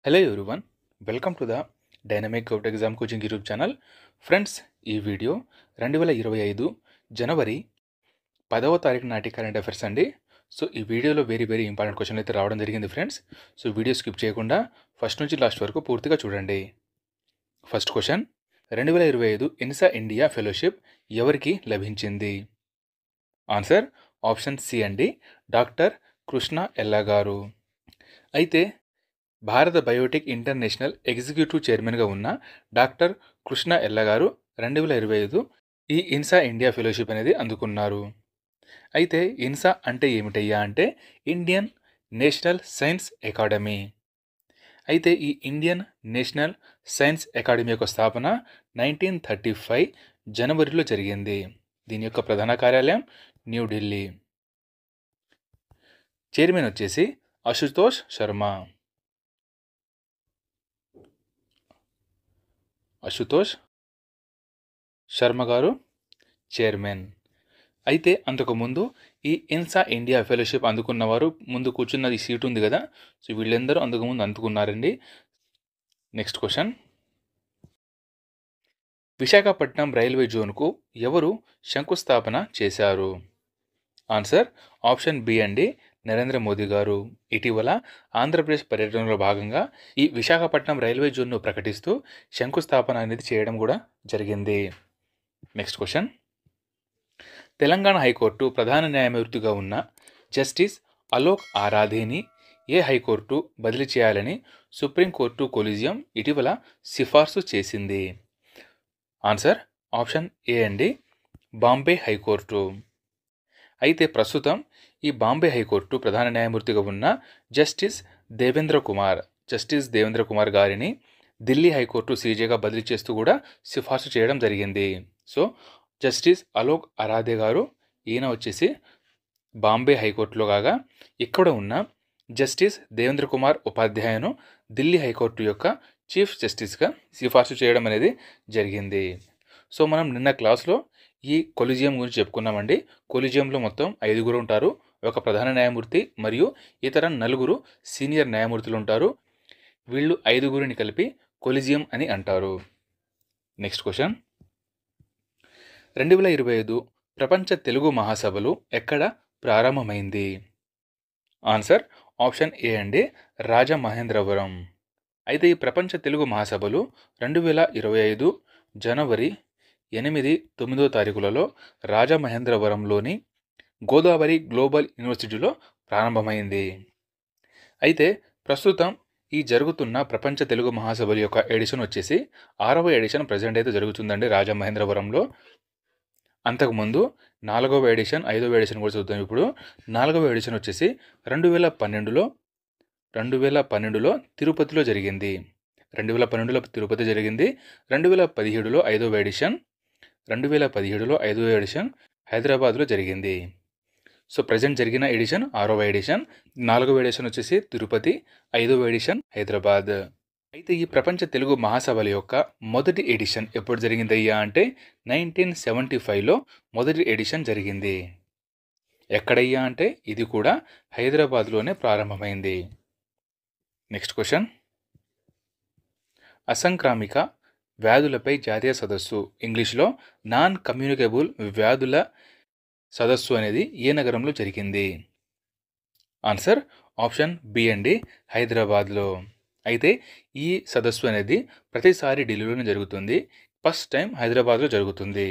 Hello everyone, welcome to the dynamic govt exam coaching YouTube channel. Friends, ఈ video 2025 జనవరి 10వ తారీఖు నాటి కరెంట్ అఫైర్స్ అండి. సో ఈ వీడియోలో వెరీ ఇంపార్టెంట్ క్వశ్చన్ అయితే రావడం జరిగింది ఫ్రెండ్స్. సో వీడియో స్కిప్ చేయకుండా ఫస్ట్ నుంచి లాస్ట్ వరకు పూర్తిగా చూడండి. ఫస్ట్ క్వశ్చన్, 2025 ఇన్సా ఇండియా ఫెలోషిప్ ఎవరికి లభించింది? ఆన్సర్ ఆప్షన్ సి అండి, డాక్టర్ కృష్ణ ఎల్లా గారు. అయితే భారత బయోటెక్ ఇంటర్నేషనల్ ఎగ్జిక్యూటివ్ చైర్మన్గా ఉన్న డాక్టర్ కృష్ణ ఎల్లా గారు 2025 ఈ ఇన్సా ఇండియా ఫెలోషిప్ అనేది అందుకున్నారు. అయితే ఇన్సా అంటే ఏమిటయ్యా అంటే ఇండియన్ నేషనల్ సైన్స్ అకాడమీ. అయితే ఈ ఇండియన్ నేషనల్ సైన్స్ అకాడమీ యొక్క స్థాపన 1935 జనవరిలో జరిగింది. దీని యొక్క ప్రధాన కార్యాలయం న్యూఢిల్లీ. చైర్మన్ వచ్చేసి అశుతోష్ శర్మ గారు చైర్మన్. అయితే అంతకుముందు ఈ ఇన్సా ఇండియా ఫెలోషిప్ అందుకున్నవారు ముందు కూర్చున్న ఈ సీట్ ఉంది కదా, సో వీళ్ళందరూ అంతకుముందు అందుకున్నారండి. నెక్స్ట్ క్వశ్చన్, విశాఖపట్నం రైల్వే జోన్కు ఎవరు శంకుస్థాపన చేశారు? ఆన్సర్ ఆప్షన్ బి అండి, నరేంద్ర మోదీ గారు. ఇటీవల ఆంధ్రప్రదేశ్ పర్యటనలో భాగంగా ఈ విశాఖపట్నం రైల్వే జోన్ను ప్రకటిస్తూ శంకుస్థాపన అనేది చేయడం కూడా జరిగింది. నెక్స్ట్ క్వశ్చన్, తెలంగాణ హైకోర్టు ప్రధాన న్యాయమూర్తిగా ఉన్న జస్టిస్ అలోక్ ఆరాధేని ఏ హైకోర్టు బదిలీ చేయాలని సుప్రీంకోర్టు కొలీజియం ఇటీవల సిఫార్సు చేసింది? ఆన్సర్ ఆప్షన్ ఏ అండి, బాంబే హైకోర్టు. అయితే ప్రస్తుతం ఈ బాంబే హైకోర్టు ప్రధాన న్యాయమూర్తిగా ఉన్న జస్టిస్ దేవేంద్ర కుమార్ గారిని ఢిల్లీ హైకోర్టు సీజేగా బదిలీ చేస్తూ కూడా సిఫార్సు చేయడం జరిగింది. సో జస్టిస్ అలోక్ ఆరాధే గారు, ఈయన వచ్చేసి బాంబే హైకోర్టులో కాగా ఇక్కడ ఉన్న జస్టిస్ దేవేంద్ర కుమార్ ఉపాధ్యాయను ఢిల్లీ హైకోర్టు యొక్క చీఫ్ జస్టిస్గా సిఫార్సు చేయడం అనేది జరిగింది. సో మనం నిన్న క్లాస్లో ఈ కొలీజియం గురించి చెప్పుకున్నామండి. కొలీజియంలో మొత్తం 5 ఉంటారు. ఒక ప్రధాన న్యాయమూర్తి మరియు ఇతర 4 సీనియర్ న్యాయమూర్తులు ఉంటారు. వీళ్ళు 5 కలిపి కొలీజియం అని అంటారు. నెక్స్ట్ క్వశ్చన్, 2025 ప్రపంచ తెలుగు మహాసభలు ఎక్కడ ప్రారంభమైంది? ఆన్సర్ ఆప్షన్ ఏ అండి, రాజమహేంద్రవరం. అయితే ఈ ప్రపంచ తెలుగు మహాసభలు 2025 జనవరి 8, 9 తారీఖులలో రాజమహేంద్రవరంలోని గోదావరి గ్లోబల్ యూనివర్సిటీలో ప్రారంభమైంది. అయితే ప్రస్తుతం ఈ జరుగుతున్న ప్రపంచ తెలుగు మహాసభల యొక్క ఎడిషన్ వచ్చేసి 6వ ఎడిషన్ ప్రజెంట్ అయితే జరుగుతుందండి రాజమహేంద్రవరంలో. అంతకుముందు 4వ ఎడిషన్ 5వ ఎడిషన్ కూడా చూద్దాం. ఇప్పుడు 4వ ఎడిషన్ వచ్చేసి 2012లో తిరుపతిలో జరిగింది. 2012లో తిరుపతి జరిగింది. 2017లో 5వ ఎడిషన్, 2017లో 5వ ఎడిషన్ హైదరాబాద్లో జరిగింది. సో ప్రజెంట్ జరిగిన ఎడిషన్ 6వ ఎడిషన్, 4వ ఎడిషన్ వచ్చేసి తిరుపతి, 5వ ఎడిషన్ హైదరాబాద్. అయితే ఈ ప్రపంచ తెలుగు మహాసభల యొక్క మొదటి ఎడిషన్ ఎప్పుడు జరిగిందయ్యా అంటే 1975లో మొదటి ఎడిషన్ జరిగింది. ఎక్కడయ్యా అంటే ఇది కూడా హైదరాబాద్లోనే ప్రారంభమైంది. నెక్స్ట్ క్వశ్చన్, అసంక్రామిక వ్యాధులపై జాతీయ సదస్సు, ఇంగ్లీష్లో నాన్ కమ్యూనికేబుల్ వ్యాధుల సదస్సు అనేది ఏ నగరంలో జరిగింది? ఆన్సర్ ఆప్షన్ బి అండి, హైదరాబాద్లో. అయితే ఈ సదస్సు అనేది ప్రతిసారి ఢిల్లీలోనే జరుగుతుంది, ఫస్ట్ టైం హైదరాబాద్లో జరుగుతుంది.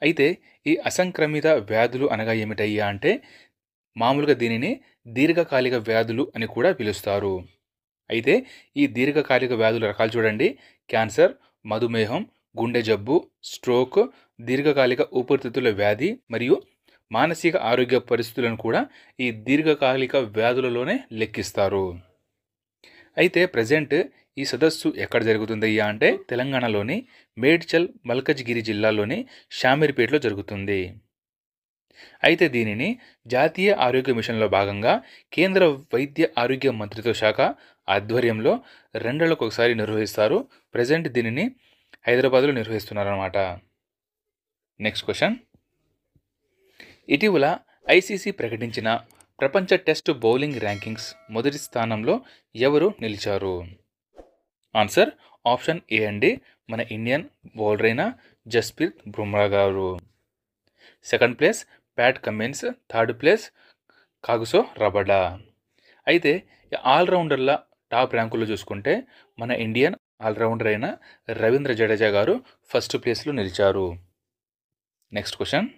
అయితే ఈ అసంక్రమిత వ్యాధులు అనగా ఏమిటయ్యా అంటే మామూలుగా దీనిని దీర్ఘకాలిక వ్యాధులు అని కూడా పిలుస్తారు. అయితే ఈ దీర్ఘకాలిక వ్యాధుల రకాలు చూడండి: క్యాన్సర్, మధుమేహం, గుండె జబ్బు, స్ట్రోక్, దీర్ఘకాలిక ఊపిరితిత్తుల వ్యాధి మరియు మానసిక ఆరోగ్య పరిస్థితులను కూడా ఈ దీర్ఘకాలిక వ్యాధులలోనే లెక్కిస్తారు. అయితే ప్రజెంట్ ఈ సదస్సు ఎక్కడ జరుగుతుందయ్యా అంటే తెలంగాణలోని మేడ్చల్ మల్కజ్గిరి జిల్లాలోని షామీర్పేటలో జరుగుతుంది. అయితే దీనిని జాతీయ ఆరోగ్య మిషన్లో భాగంగా కేంద్ర వైద్య ఆరోగ్య మంత్రిత్వ శాఖ ఆధ్వర్యంలో 2 ఏళ్లకు ఒకసారి నిర్వహిస్తారు. ప్రజెంట్ దీనిని హైదరాబాద్లో నిర్వహిస్తున్నారన్నమాట. నెక్స్ట్ క్వశ్చన్, ఇటీవల ఐసీసీ ప్రకటించిన ప్రపంచ టెస్ట్ బౌలింగ్ ర్యాంకింగ్స్ మొదటి స్థానంలో ఎవరు నిలిచారు? ఆన్సర్ ఆప్షన్ ఏ అండి, మన ఇండియన్ బౌలర్ అయిన జస్ప్రీత్ బుమ్రా గారు. Second place Pat Cummins, third place Kagiso Rabada. అయితే ఆల్రౌండర్ల టాప్ ర్యాంకుల్లో చూసుకుంటే మన ఇండియన్ ఆల్రౌండర్ అయిన రవీంద్ర జడేజా గారు ఫస్ట్ ప్లేస్లో నిలిచారు. Next question,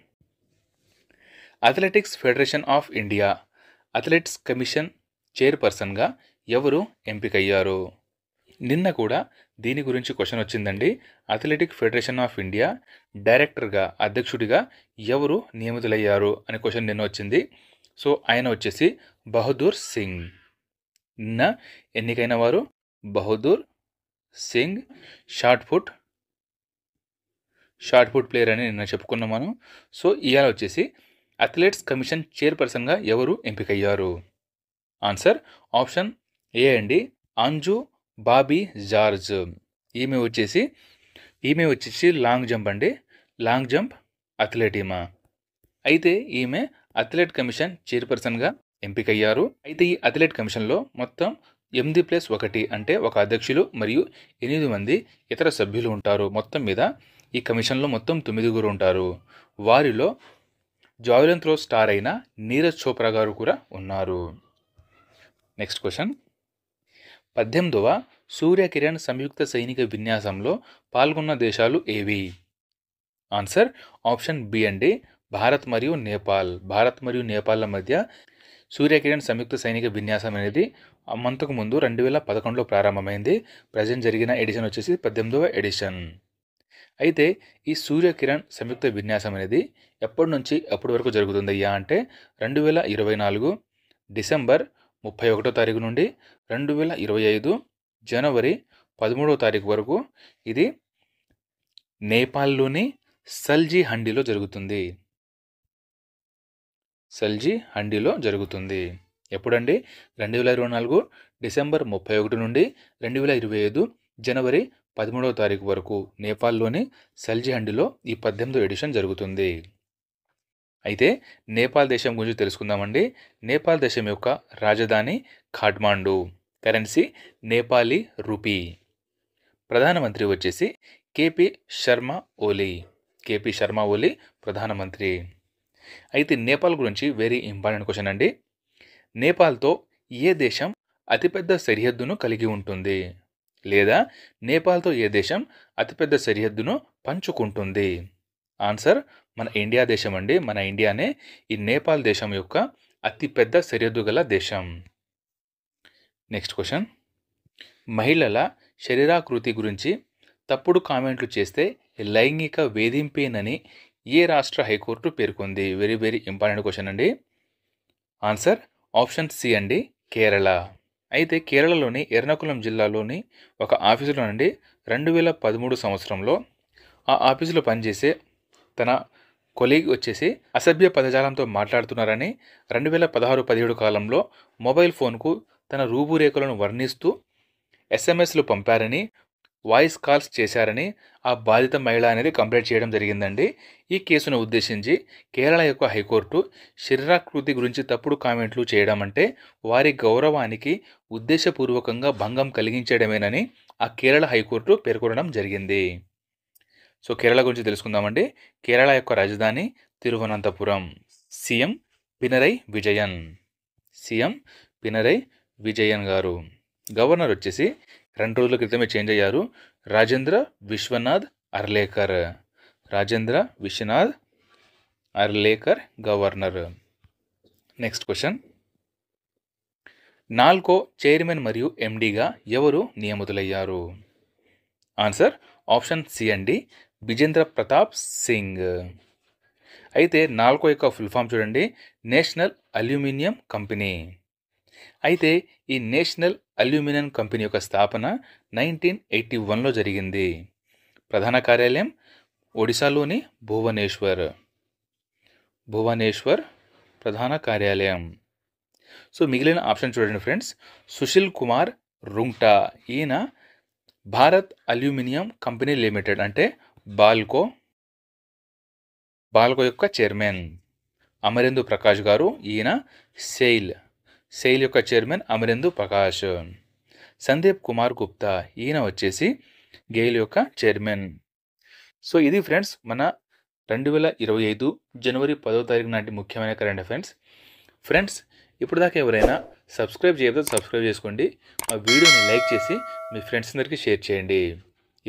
Athletics Federation of India Athletics Commission చైర్పర్సన్గా ఎవరు ఎంపికయ్యారు? నిన్న కూడా దీని గురించి క్వశ్చన్ వచ్చిందండి. అథ్లెటిక్ ఫెడరేషన్ ఆఫ్ ఇండియా డైరెక్టర్గా, అధ్యక్షుడిగా ఎవరు నియమితులయ్యారు అనే క్వశ్చన్ నిన్న వచ్చింది. సో ఆయన వచ్చేసి బహదూర్ సింగ్. నిన్న ఎన్నికైన వారు Bahadur Singh, shot put player అని నిన్న చెప్పుకున్నాం మనం. సో ఇవాళ వచ్చేసి అథ్లెటిక్స్ కమిషన్ చైర్పర్సన్గా ఎవరు ఎంపికయ్యారు? ఆన్సర్ ఆప్షన్ ఏ అండి, అంజు బాబీ జార్జ్. ఈమె వచ్చేసి లాంగ్ జంప్ అండి, లాంగ్ జంప్ అథ్లెట్ ఈమె. అయితే ఈమె అథ్లెట్ కమిషన్ చైర్పర్సన్గా ఎంపికయ్యారు. అయితే ఈ అథ్లెట్ కమిషన్లో మొత్తం 8+1 అంటే ఒక అధ్యక్షులు మరియు 8 మంది ఇతర సభ్యులు ఉంటారు. మొత్తం మీద ఈ కమిషన్లో మొత్తం 9 ఉంటారు. వారిలో జావెలిన్ త్రో స్టార్ అయిన నీరజ్ చోప్రా గారు కూడా ఉన్నారు. నెక్స్ట్ క్వశ్చన్, 18వ సూర్యకిరణ్ సంయుక్త సైనిక విన్యాసంలో పాల్గొన్న దేశాలు ఏవి? ఆన్సర్ ఆప్షన్ బి అండి, భారత్ మరియు నేపాల్ మధ్య సూర్యకిరణ్ సంయుక్త సైనిక విన్యాసం అనేది అంతకు ముందు 2011లో ప్రారంభమైంది. ప్రజెంట్ జరిగిన ఎడిషన్ వచ్చేసి 18వ ఎడిషన్. అయితే ఈ సూర్యకిరణ్ సంయుక్త విన్యాసం అనేది ఎప్పటి నుంచి ఎప్పటి వరకు జరుగుతుందయ్యా అంటే 2024 డిసెంబర్ 31వ తారీఖు నుండి 2025 జనవరి 13వ తారీఖు వరకు ఇది నేపాల్లోని సల్జీ హండీలో జరుగుతుంది. ఎప్పుడండి? 2024 డిసెంబర్ 31 నుండి 2025 జనవరి 13వ తారీఖు వరకు నేపాల్లోని సల్జీ హండీలో ఈ 18వ ఎడిషన్ జరుగుతుంది. అయితే నేపాల్ దేశం గురించి తెలుసుకుందామండి. నేపాల్ దేశం యొక్క రాజధాని ఖాట్మాండు, కరెన్సీ నేపాలీ రూపీ. ప్రధానమంత్రి వచ్చేసి కేపీ శర్మ ఓలీ ప్రధానమంత్రి. అయితే నేపాల్ గురించి వెరీ ఇంపార్టెంట్ క్వశ్చన్ అండి. నేపాల్తో ఏ దేశం అతిపెద్ద సరిహద్దును కలిగి ఉంటుంది? లేదా నేపాల్తో ఏ దేశం అతిపెద్ద సరిహద్దును పంచుకుంటుంది? ఆన్సర్ మన ఇండియా దేశం అండి. మన ఇండియానే ఈ నేపాల్ దేశం యొక్క అతిపెద్ద సరిహద్దు గల దేశం. నెక్స్ట్ క్వశ్చన్, మహిళల శరీరాకృతి గురించి తప్పుడు కామెంట్లు చేస్తే లైంగిక వేధింపేనని ఏ రాష్ట్ర హైకోర్టు పేర్కొంది? వెరీ వెరీ ఇంపార్టెంట్ క్వశ్చన్ అండి. ఆన్సర్ ఆప్షన్ సి అండి, కేరళ. అయితే కేరళలోని ఎర్నాకుళం జిల్లాలోని ఒక ఆఫీసులో నుండి 2013 సంవత్సరంలో ఆ ఆఫీసులో పనిచేసే తన కొలీగ్ వచ్చేసి అసభ్య పదజాలంతో మాట్లాడుతున్నారని 2016-17 కాలంలో మొబైల్ ఫోన్కు తన రూపురేఖలను వర్ణిస్తూ ఎస్ఎంఎస్లు పంపారని, వాయిస్ కాల్స్ చేశారని ఆ బాధిత మహిళ అనేది కంప్లైంట్ చేయడం జరిగిందండి. ఈ కేసును ఉద్దేశించి కేరళ యొక్క హైకోర్టు శరీరాకృతి గురించి తప్పుడు కామెంట్లు చేయడం అంటే వారి గౌరవానికి ఉద్దేశపూర్వకంగా భంగం కలిగించడమేనని ఆ కేరళ హైకోర్టు పేర్కొనడం జరిగింది. సో కేరళ గురించి తెలుసుకుందామండి. కేరళ యొక్క రాజధాని తిరువనంతపురం. సీఎం పినరై విజయన్ గారు. గవర్నర్ వచ్చేసి 2 రోజుల క్రితమే చేంజ్ అయ్యారు, Rajendra Vishwanath Arlekar governor. Next question, NALCO chairman మరియు ఎండీగా ఎవరు నియమితులయ్యారు? ఆన్సర్ ఆప్షన్ సి అండి, బిజేంద్ర ప్రతాప్ సింగ్. అయితే నాల్కో యొక్క ఫుల్ ఫామ్ చూడండి, నేషనల్ అల్యూమినియం కంపెనీ. అయితే ఈ నేషనల్ అల్యూమినియం కంపెనీ యొక్క స్థాపన 1981లో జరిగింది. ప్రధాన కార్యాలయం ఒడిశాలోని భువనేశ్వర్ ప్రధాన కార్యాలయం. సో మిగిలిన ఆప్షన్ చూడండి ఫ్రెండ్స్, సుశీల్ కుమార్ రుంగ్టా, ఈయన భారత్ అల్యూమినియం కంపెనీ లిమిటెడ్ అంటే బాల్కో యొక్క చైర్మన్. అమరేందు ప్రకాష్ గారు. ఈయన సెయిల్ యొక్క చైర్మన్ అమరేందు ప్రకాష్. సందీప్ కుమార్ గుప్తా, ఈయన వచ్చేసి గెయిల్ యొక్క చైర్మన్. సో ఇది ఫ్రెండ్స్ మన 2025 జనవరి 10వ తారీఖు నాటి ముఖ్యమైన కరెంట్ అఫైర్స్. ఫ్రెండ్స్ ఇప్పుడు దాకా ఎవరైనా సబ్స్క్రైబ్ చేయకపోతే సబ్స్క్రైబ్ చేసుకోండి. మా వీడియోని లైక్ చేసి మీ ఫ్రెండ్స్ అందరికీ షేర్ చేయండి.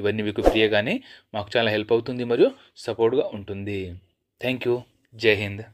ఇవన్నీ మీకు ఫ్రీగానే మాకు చాలా హెల్ప్ అవుతుంది మరియు సపోర్ట్గా ఉంటుంది. Thank you. జై హింద్.